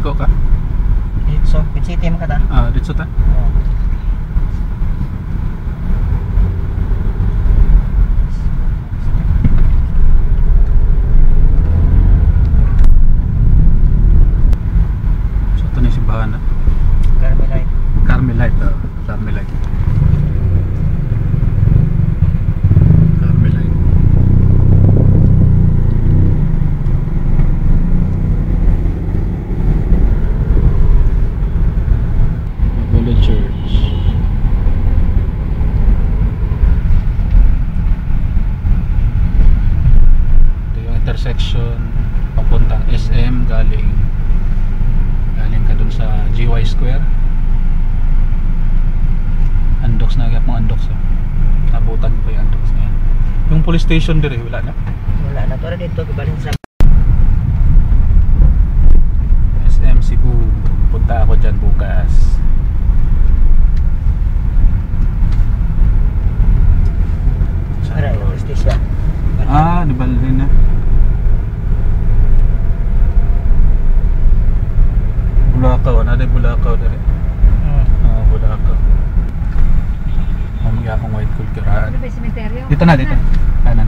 liko ka? Dito, Pichiti mo ka ta? Dito ta? Oo. So ito na yung simbahan na. Carmelite. Carmelite, Carmelite. Carmelite. Village Church. Ito yung intersection papuntang SM, galing ka dun sa GY Square. Andox na agad mong Andox. Nabutan ko yung Andox na yan. Yung police station dire wala na. Wala na. Tora dito, gabaling sa... SM Cebu. Punta ako dyan bukas. Para yung station. Di bali na. Bulacau, ada Bulacau dire. Bulacau. Mamaya akong white culturaan. Ano ba yung cemeteryo? Dito na, dito. Kanan.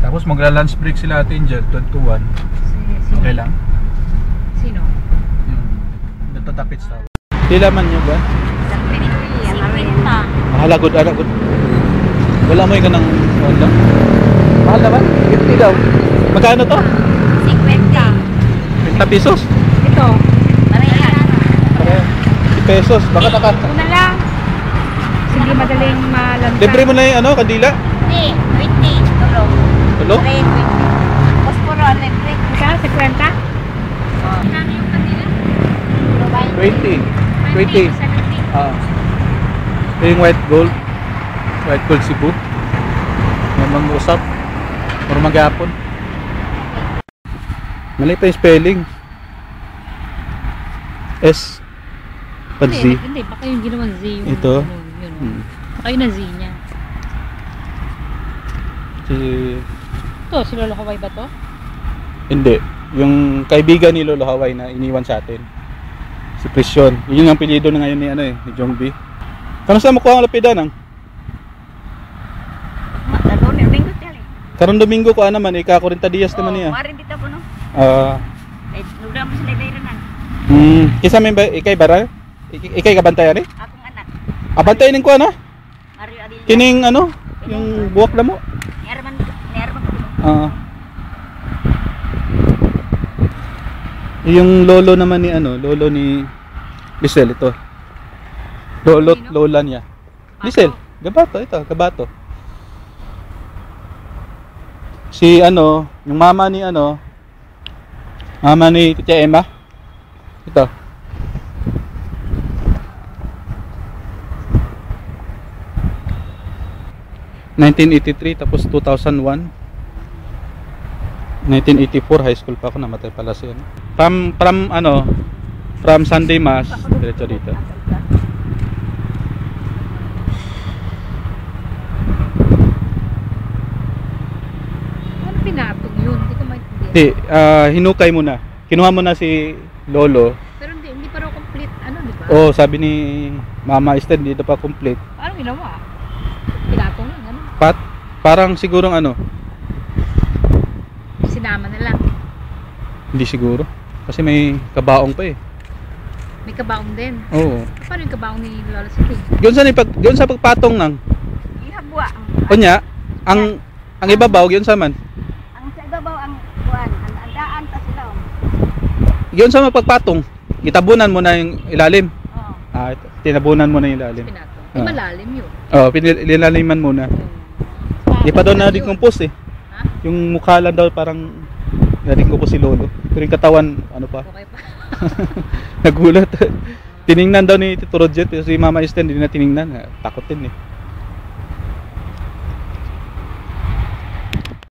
Tapos magla-lunch break sila atin dyan, 12 to 1. Sino? Okay lang. Sino? Yung natatapit sa... Tilaman nyo ba? Mahal good, ala good. Wala mo yung ganang... Wala. Mahal na ba? 50 daw. Magkano to? 50. 50 pesos. Ito. Parehas. 50 pesos. Baka naka... Una lang. Hindi madaling malanta. Libre mo na yung ano, kandila? Hindi. 20. Tulo. Tulo? 20. Posporo electric. Ikaw, 50? Oo. Kano yung kandila? 20. 20. 70. Ito yung white gold. White gold Cebu. Mag-usap. Or mag-apon. Mali pa yung spelling. S pag Z. Hindi, baka yung ginawang Z yung ito. Yun. Baka yun ang Z niya. Ito, si Lolo Kaway ba to? Hindi. Yung kaibigan ni Lolo Haway na iniwan sa atin. Si Presyon. Yun yung apelyido na ngayon ni ano eh, ni Jong B. Kamusta mo kuha ang lapidan ang? Karong Domingo ko naman, ika 40 Dias naman niya. Marin dito po no. Nugda mo sila dayranan. Kisa may ba ikay bara? Ikay kabantayan eh? Akong anak. Abantayan ning ko ano? Mario Adilla. Kining ano? Yung buwak na mo. Niarman Ah. Yung lolo naman ni ano, lolo ni Lisel ito. Lola niya. Lisel, Gabato ito, Gabato. Si ano, yung mama ni ano, mama ni Tia Emma. Ito. (1983) tapos 2001. 1984 high school pa ako, namatay pala siya. From Sunday Mass diretso dito. Ano pinatong yun? Hindi ko maintindihan. Hindi, hinukay mo na. Kinuha mo na si Lolo. Pero hindi pa raw complete. Ano, di ba? Oh, sabi ni Mama Esther, hindi ito pa complete. Paano ginawa? Pinatong lang, ano? Parang sigurong ano, Sinama na lang. hindi siguro. Kasi may kabaong pa eh. May kabaong din. Oo. Paano yung kabaong ni Lola City? Yun sa pagpatong nang. Ihabwa. Kunya, ang ibabaw, yun sa man. Ang sa ibabaw ang kuan, ang andaan ta sila. Yun sa pagpatong, itabunan mo na yung ilalim. Oo. Tinabunan mo na yung ilalim. Pinatong. Di malalim yun. Pinilaliman muna. Di pa daw na-decompose eh. Ha? Yung mukha lang daw parang na-decompose si Lolo. Pero yung katawan, ano pa? Okay pa. Nagulat. Tiningnan daw ni Tito Roget, si Mama Esther hindi na tiningnan. Takot din eh.